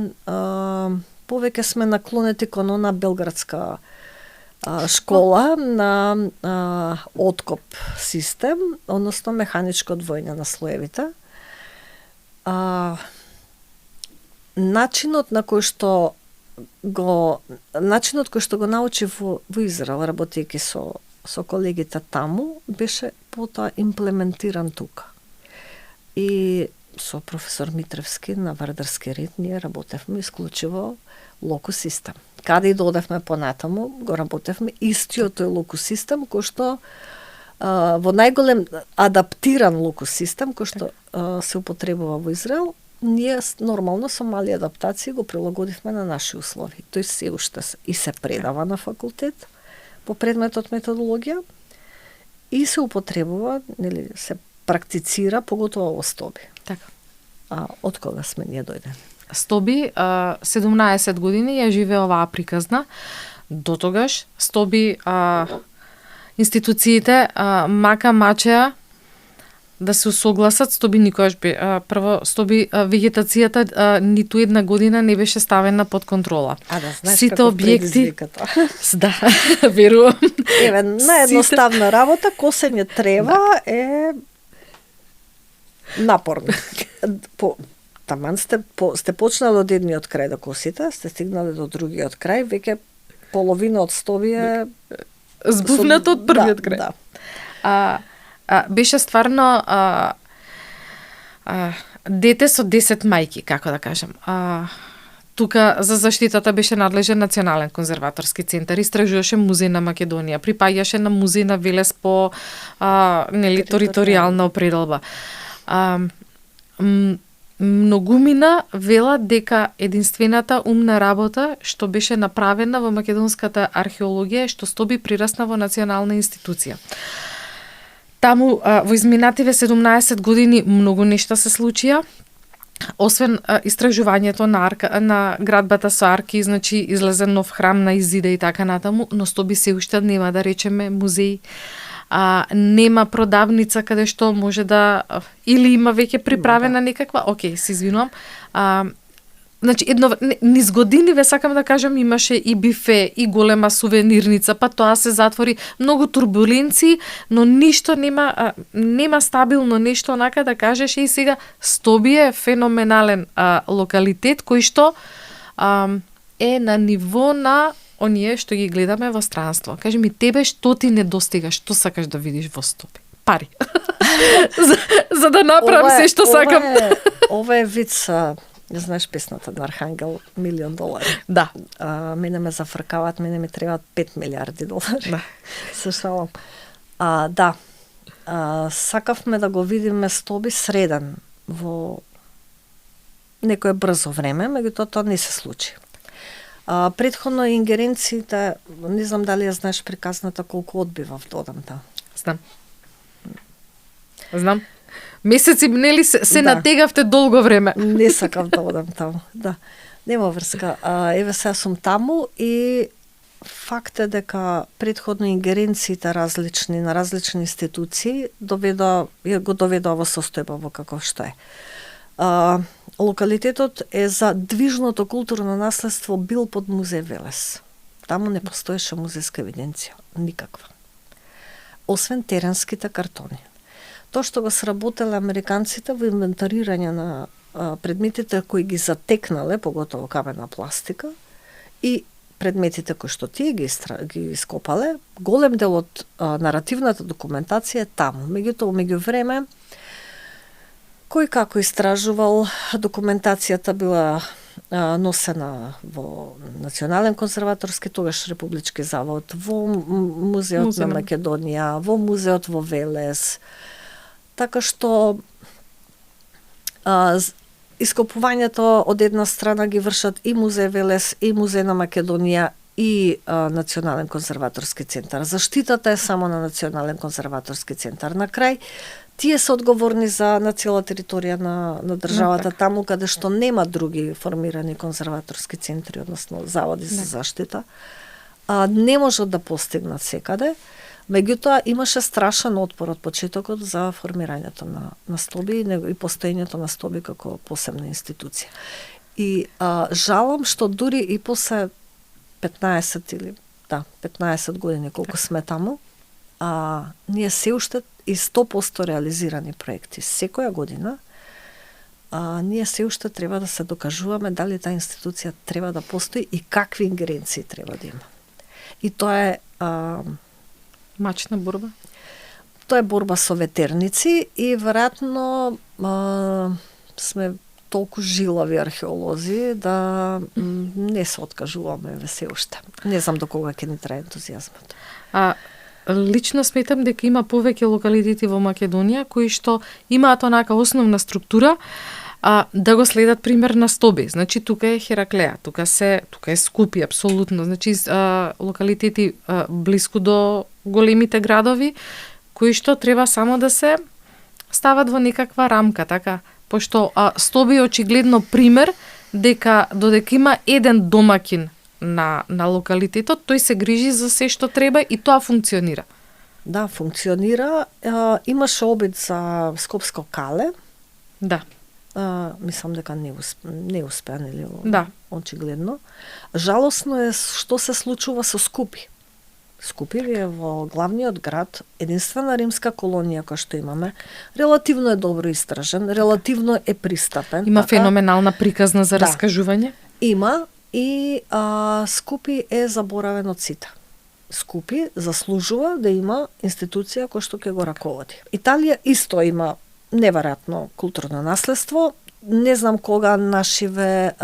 повеќе сме наклонети кон она белградска школа на откоп систем, односно механичко одвојање на слоевите. Начинот кој што го научи во Израел, работејќи со колегите таму, беше потоа имплементиран тука. И со професор Митревски на Вардарски ред ние работевме исклучиво локус систем. Каде и додевме понатаму, го работевме истиот тој локус систем кој што во најголем адаптиран локус систем кој што се употребува во Израел, ние нормално со мали адаптации го прилагодивме на наши услови. Тој се уште и се предава на факултет по предметот методологија и се употребува, нели, се практицира поготово во Стоби. Така. Од кога сме ние дојдени? Стоби 17 години ја живее оваа приказна. До тогаш Стоби институциите мака мачеа да се усогласат. Стоби никогаш прво Стоби вегетацијата ниту една година не беше ставена под контрола. Да знаеш сите како објекти предизвиката. Да, верувам. Еве, наједноставна работа, косење трева е напорно. Таман сте почнали од едниот крај да косите, сте стигнали до другиот крај, веќе половина од Стоби е збувнато од првиот крај. Да. Беше стварно дете со 10 мајки, како да кажем. Тука за заштитата беше надлежен Национален конзерваторски центар, истражуваше Музеј на Македонија, припаѓаше на Музеј на Велес по територијална определба. Многумина велат дека единствената умна работа што беше направена во македонската археологија е што Стоби прирасна во национална институција. Таму во изминативе 17 години многу нешта се случија. Освен истражувањето на градбата со арки, значи излезе нов храм на изида и така натаму, но Стоби се уште нема, да речеме, музеј. Нема продавница каде што може да или има веќе приправена некаква, се извинувам. Значи низ години ве сакам да кажам имаше и бифе и голема сувенирница, па тоа се затвори, многу турбуленции, но ништо нема стабилно нешто онака да кажеш и сега Стоби е феноменален локалитет кој што е на ниво на оние што ги гледаме во странство. Кажи ми, тебе што ти недостига, што сакаш да видиш во Стоби? Пари. за да направам се што сакам. Ова е виц, не знаеш песната на Архангел, $1,000,000. Да. Мене ме зафркаваат, мене ми требаат $5 милиарди. Да. Се шалам. Да. Сакавме да го видиме Стоби среден во некое брзо време, меѓутоа тоа не се случи. Претходно ингеренциите, не знам дали ја знаеш приказната колку одбивав да одам таму. Знам. Месеци нели се натегавте долго време. Не сакав да одам таму. Да. Нема врска. Еве сега сум таму и факт е дека претходно ингеренциите различни на различни институции го доведоа во состојба во каков што е. Локалитетот е за движното културно наследство бил под Музеј Велес. Таму не постоеше музејска евиденција, никаква. Освен теренските картони. Тоа што го сработеле американците во инвентарирање на предметите кои ги затекнале, поготово камена пластика, и предметите кои што тие ги ископале, голем дел од наративната документација е таму. Меѓутоа, меѓу време, кој како истражувал, документацијата била носена во Национален конзерваторски, тогаш Републички завод, во Музеот на Македонија, во Музеот во Велес. Така што ископувањето од една страна ги вршат и Музеј Велес, и Музеј на Македонија, и Национален конзерваторски центар. Заштитата е само на Национален конзерваторски центар. На крај, тие се одговорни на цела територија на државата, таму каде што нема други формирани конзерваторски центри, односно заводи за заштита. Не можат да постигнат секаде. Меѓутоа, имаше страшен отпор од почетокот за формирањето на Стоби и постоењето на Стоби како посебна институција. И жалам што дури и после 15 години колку сме таму, ние се уште и 100% реализирани проекти секоја година, ние се уште треба да се докажуваме дали таа институција треба да постои и какви ингеренции треба да има. И тоа е мачна борба? Тоа е борба со ветерници и веројатно сме толку жилави археолози да не се откажуваме се уште. Не знам до кога ќе ни трае ентузијазмот. Лично сметам дека има повеќе локалитети во Македонија кои што имаат онака основна структура, да го следат пример на Стоби. Значи тука е Хераклеа, тука е Скупје апсолутно. Значи локалитети блиску до големите градови кои што треба само да се стават во некаква рамка, така, пошто Стоби е очигледно пример дека додека има еден домакин на локалитетот, тој се грижи за се што треба и тоа функционира. Да, функционира. Имаше обид за Скопско Кале. Да. Мислам дека не успеа, нели? Да. Очигледно. Жалосно е што се случува со Скупи. Скупи е во главниот град, единствена римска колонија која што имаме. Релативно е добро истражен, релативно е пристапен. Има феноменална приказна за раскажување. Има и Скупи е заборавен од сите. Скупи заслужува да има институција која што ќе го раководи. Италија исто има неверојатно културно наследство. Не знам кога нашиот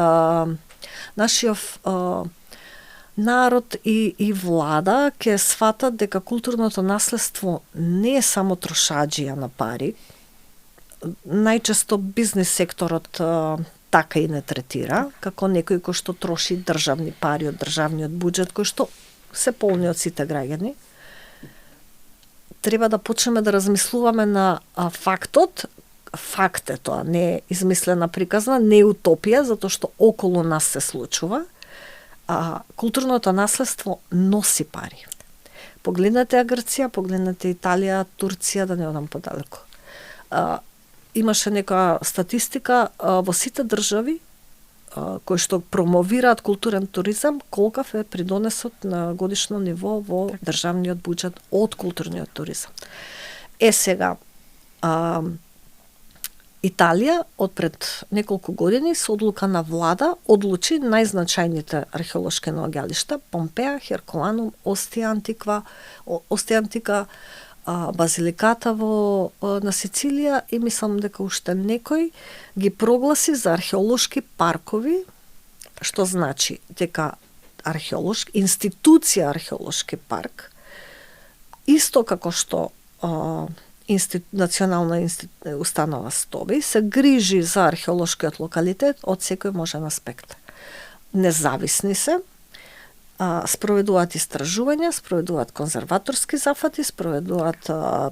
народ и влада ќе сватат дека културното наследство не е само трошаџија на пари. Најчесто бизнес секторот така и не третира, како некој кој што троши државни пари од државниот буџет, кој што се полни од сите граѓани. Треба да почнеме да размислуваме на фактот. Факт е тоа, не е измислена приказна, не е утопија, затоа што околу нас се случува. Културното наследство носи пари. Погледнете Грција, погледнете Италија, Турција, да не одам подалеку. Имаше нека статистика во сите држави кои што промовираат културен туризам, колкав е придонесот на годишно ниво во државниот буџет од културниот туризам. Сега, Италија од пред неколку години со одлука на влада одлучи најзначајните археолошки наоѓалишта Помпеја, Херкуланум, Остија Антика, Базиликата на Сицилија и мислам дека уште некој ги прогласи за археолошки паркови, што значи дека институција археолошки парк, исто како што национална установа Стоби, се грижи за археолошкиот локалитет од секој можен аспект. Независни се, спроведуваат истражувања, спроведуваат конзерваторски зафати, спроведуваат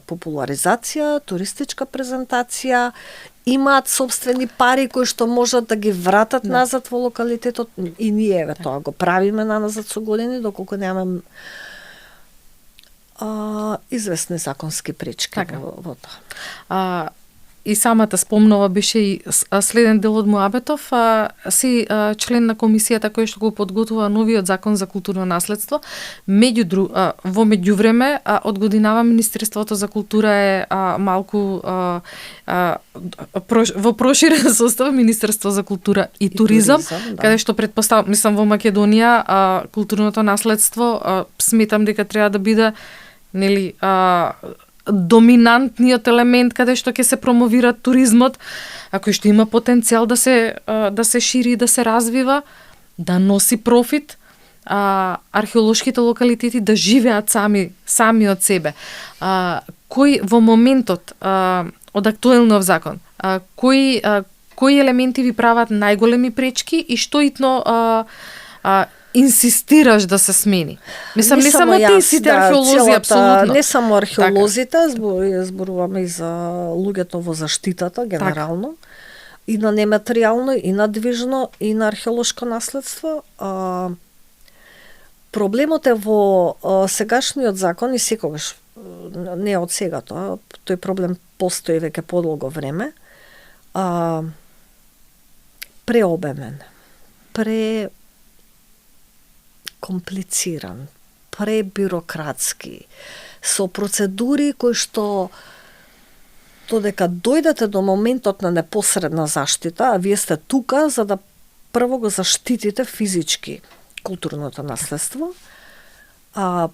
популаризација, туристичка презентација, имаат собствени пари кои што можат да ги вратат назад во локалитетот и ние тоа го правиме назад со години, доколку немаме известни законски пречки во тоа. И самата спомнова беше и следен дел од муабетов, си член на комисијата која што го подготвува новиот закон за културно наследство. Во меѓувреме, од годинава Министерството за култура е малку во проширен состав Министерство за култура и туризам, каде што предпоставам, мислам во Македонија културното наследство сметам дека треба да биде нели доминантниот елемент каде што ќе се промовира туризмот, кој што има потенцијал да се шири, да се развива, да носи профит, археолошките локалитети да живеат сами од себе. Кој во моментот од актуелниот закон, кои елементи ви прават најголеми пречки и што итно инсистираш да се смени? Мислам, не само ти, сите археолози, апсолутно. Не само археолозите, зборуваме и за луѓето во заштитата, генерално, и на нематеријално, и на движно, и на археолошко наследство. Проблемот е во сегашниот закон и секогаш, не од сега тоа, тој проблем постои веќе подолго време, преобемен, комплициран, пребюрократски, со процедури кои што додека дојдете до моментот на непосредна заштита, а вие сте тука за да прво го заштитите физички културното наследство,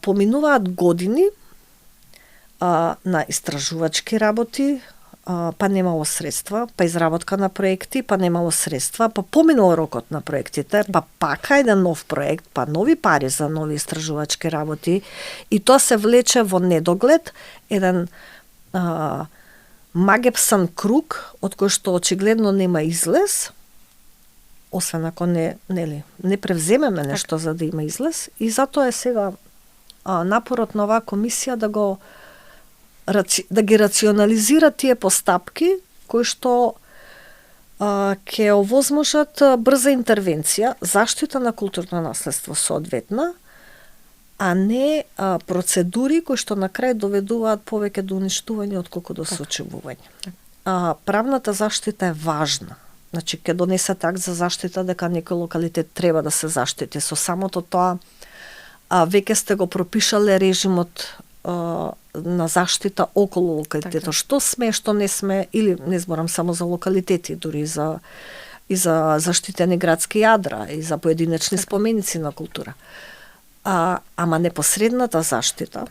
поминуваат години на истражувачки работи, па немало средства, па изработка на проекти, па немало средства, па поминал рокот на проектите, па пака еден нов проект, па нови пари за нови истражувачки работи и тоа се влече во недоглед, еден магепсан круг од кој што очигледно нема излез, освен ако не превземеме нешто за да има излез, и затоа е сега напорот на оваа комисија да ги рационализира тие постапки кои што ќе овозможат брза интервенција, заштита на културно наследство соодветна, а не процедури кои што на крај доведуваат повеќе до уништување отколку до сочувување. Правната заштита е важна. Значи, ќе донесете акт за заштита дека некој локалитет треба да се заштити. Со самото тоа, веќе сте го пропишале режимот на заштита околу локалитетот. Што сме, што не сме, или не зборам само за локалитети, дури и за заштитени градски јадра, и за поединечни споменици на култура. Ама непосредната заштита,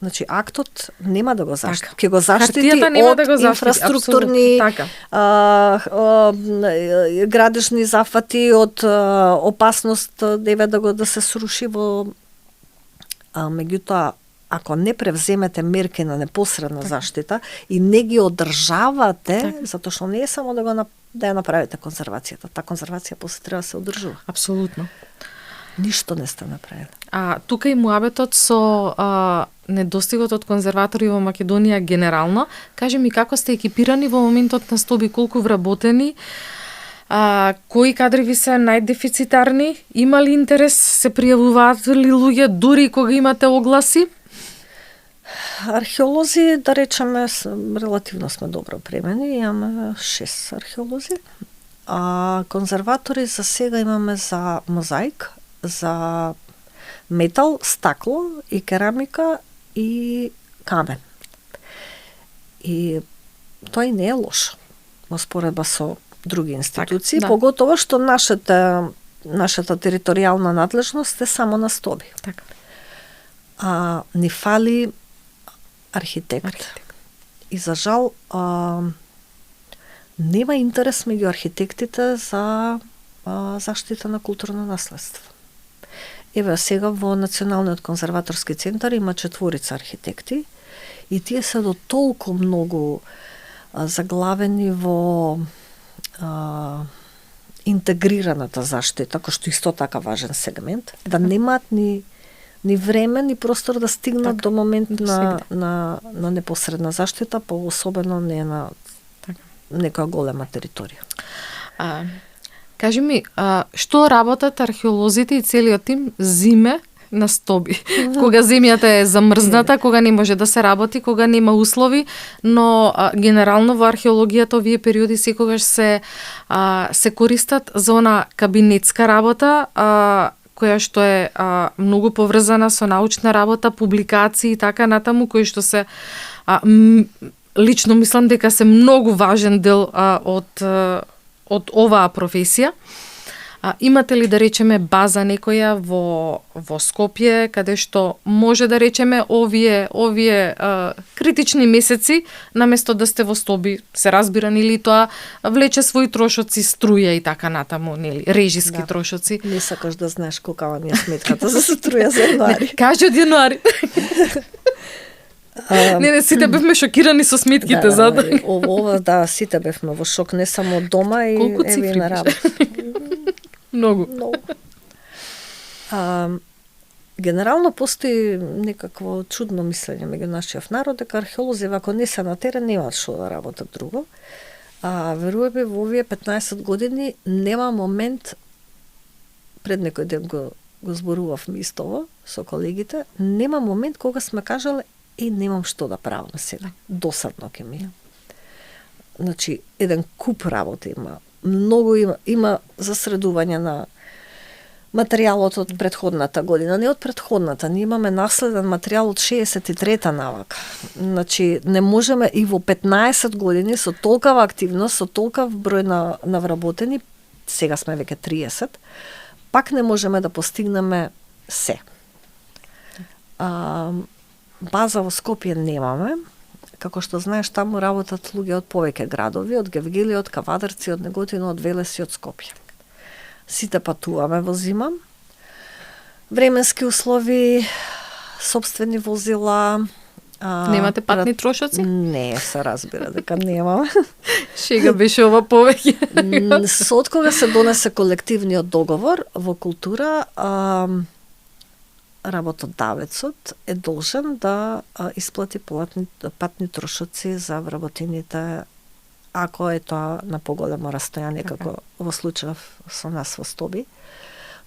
значи актот нема да го заштити. Ќе го заштити од инфраструктурни градежни зафати, од опасност да се сруши во меѓутоа ако не превземете мерки на непосредна заштита и не ги одржавате, затоа што не е само да ја направите конзервацијата, таа конзервација после треба да се одржува. Апсолутно. Ништо не сте направили. Тука и муабетот со недостигот од конзерватори во Македонија генерално. Кажи ми како сте екипирани во моментот на стоби, колку вработени, кои кадри ви се најдефицитарни, има ли интерес, се пријавуваат ли луѓе дури кога имате огласи? Археолози, да речеме, релативно сме добро опремени, имаме 6 археолози. Конзерватори за сега имаме за мозаик, за метал, стакло и керамика и камен. И тој не е лош во споредба со други институции, поготово што нашата територијална надлежност е само на стоби. Ни фали архитект. И за жал нема интерес меѓу архитектите за заштита на културно наследство. Еве сега во Националниот конзерваторски центар има 4 архитекти и тие се до толку многу заглавени во интегрираната заштита, кој што исто така важен сегмент, да немаат ни време, ни простор да стигнат до момент на непосредна заштита, особено не на некоја голема територија. Кажи ми, што работат археолозите и целиот тим зиме на стоби? Кога земјата е замрзната, кога не може да се работи, кога нема услови, но генерално во археологијата овие периоди секогаш се користат за она кабинетска работа, која што е многу поврзана со научна работа, публикации и така натаму, кои што се лично мислам дека се многу важен дел од оваа професија. Имате ли, да речеме, база некоја во Скопје, каде што може, да речеме, овие критични месеци, наместо да сте во стоби, се разбира, нели, тоа влече своји трошоци, струја и така натаму, нели, режиски трошоци. Не сакаш да знаеш колкава ни е сметката за струја за јануари. Кажи од јануари. Не, сите бевме шокирани со сметките, ова, сите бевме во шок, не само од дома и еве на работа. Многу. Генерално постои некакво чудно мислење меѓу нашиот народ дека археолози ако не се на терен немаат што да работат друго. Веруваме во овие 15 години нема момент, пред некој ден го зборувавме истово со колегите, нема момент кога сме кажале немам што да правам сега. Досадно ќе ми. Значи, еден куп работа има. Многу има засредување на материјалот од претходната година. Не од претходната, ние имаме наследен материјал од 63-та навака. Значи, не можеме и во 15 години со толкава активност, со толкав број на вработени, сега сме веќе 30, пак не можеме да постигнеме се. База во Скопје немаме. Како што знаеш, таму работат луѓе од повеќе градови, од Гевгели, од Кавадарци, од Неготино, од Велес и од Скопје. Сите патуваме во зима. Временски услови, сопствени возила, Немате патни трошоци? Не, се разбира дека немам. Шега беше ова повеќе. Со откога се донесе колективниот договор во култура, работодавецот е должен да исплати патни трошоци за вработените, ако е тоа на поголемо растојание, како во случај со нас во Стоби.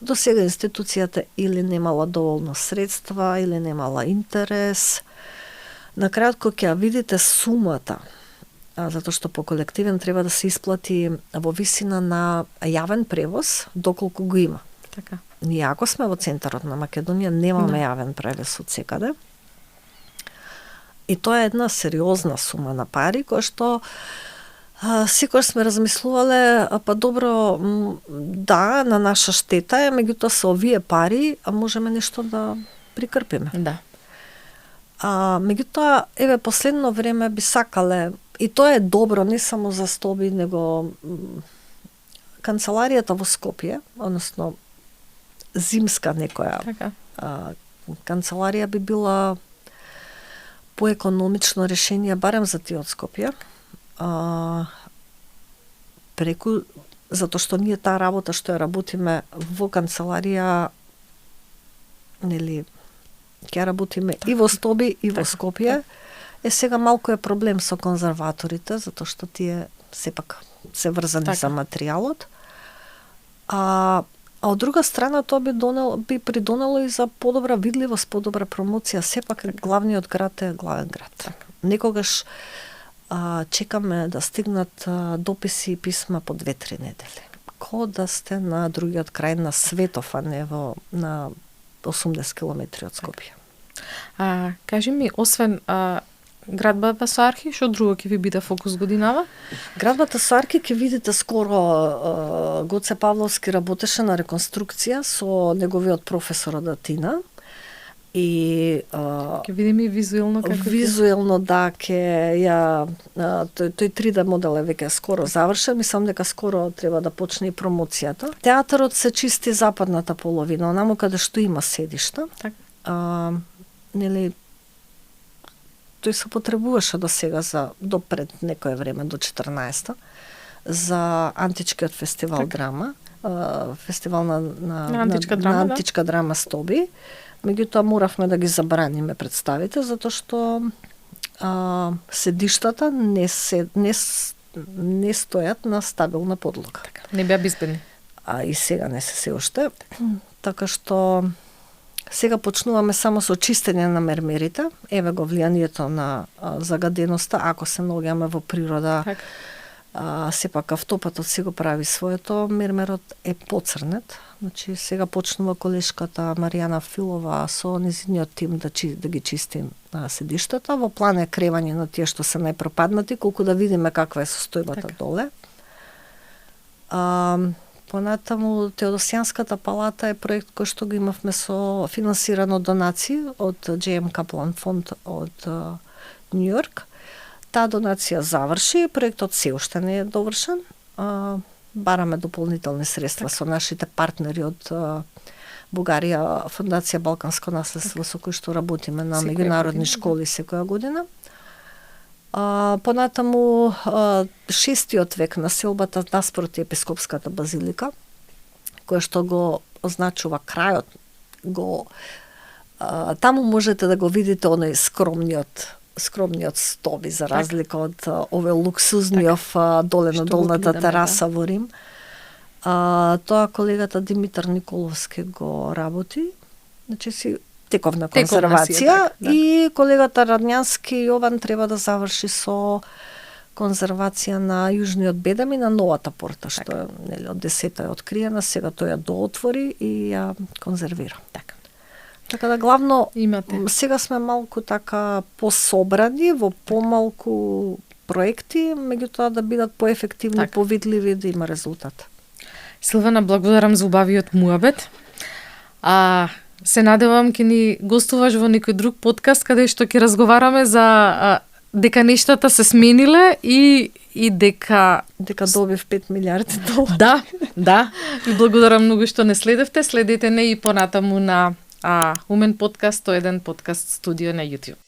До сега институцијата или немала доволно средства, или немала интерес. Накратко ќе видите сумата, затоа што по колективен треба да се исплати во висина на јавен превоз, доколку го има. Така. Ние ако сме во центарот на Македонија, немаме јавен превоз од секаде. И тоа е една сериозна сума на пари, која што секогаш сме размислувале, па добро, да, на наша штета е, меѓутоа со овие пари можеме нешто да прикрпиме. Да. Меѓутоа, еве, последно време би сакале, и тоа е добро не само за Стоби, него канцеларијата во Скопје, односно зимска некоја канцеларија би била поекономично решение, барем за тие од Скопје, преку, затоа што ние таа работа што ја работиме во канцеларија, нели, ќе работиме и во Стоби, и во Скопје, сега малку е проблем со конзерваторите, затоа што тие сепак се врзани за материјалот. А од друга страна тоа би придонело и за подобра видливост, подобра промоција. Сепак главниот град е главен град. Некогаш чекаме да стигнат дописи и писма по 2-3 недели. Ко да сте на другиот крај на светов, а не на 80 километри од Скопје. Кажи ми, освен градбата со архи, што друго ќе ви биде фокус годинава? Градбата со архи ќе видите скоро Гоце Павловски работеше на реконструкција со неговиот професор од Атина. И ќе видиме и визуелно како визуелно да ќе ја тој 3D модел е веќе скоро завршен, мислам дека скоро треба да почне и промоцијата. Театарот се чисти западната половина, онаму каде што има седишта. Нели тој се потребуваше до сега до пред некое време, до 14-та, за античкиот фестивал драма, фестивал на античка драма Стоби. Меѓутоа моравме да ги забраниме представите, затоа што седиштата не стојат на стабилна подлога. Не беа безбедни. И сега не се уште. Така што сега почнуваме само со чистење на мермерите. Еве го влијанието на загаденоста, ако се наоѓаме во природа. Сепак автопатот си го прави своето, мермерот е поцрнет. Значи сега почнува колешката Маријана Филова со низиниот тим да ги чисти седиштата. Во план е кревање на тие што се најпропаднати, колку да видиме каква е состојбата доле. Понатаму Теодосијанската палата е проект кој што го имавме со финансирано донации од J.M. Kaplan фонд од Њујорк. Таа донација заврши, проектот се уште не е довршен. Бараме дополнителни средства со нашите партнери од Бугарија, Фондација Балканско наследство, со кој што работиме на меѓународни школи секоја година. Понатаму 6-тиот век населбата наспроти епископската базилика, која што го означува крајот, таму можете да го видите оној скромниот Стоби, за разлика од овој луксузниот доле на долната тераса во Рим. Тоа колегата Димитар Николовски го работи, значи си тековна конзервација, и колегата Радњански Јован треба да заврши со конзервација на Јужниот Бедем и на новата порта, што нели од 10-та е откриена, сега тој ја доотвори и ја конзервира. Така да главно сега сме малку така пособрани во помалку проекти, меѓутоа да бидат поефективни, повидливи, да има резултат. Силвана, благодарам за убавиот муабет. Се надевам ќе ни гостуваш во некој друг подкаст каде што ќе разговараме за дека нештата се смениле и дека добив 5 милиарди долари. Да. И благодарам многу што не следевте. Следете не и понатаму на Умен подкаст, тоа е еден подкаст студио на YouTube.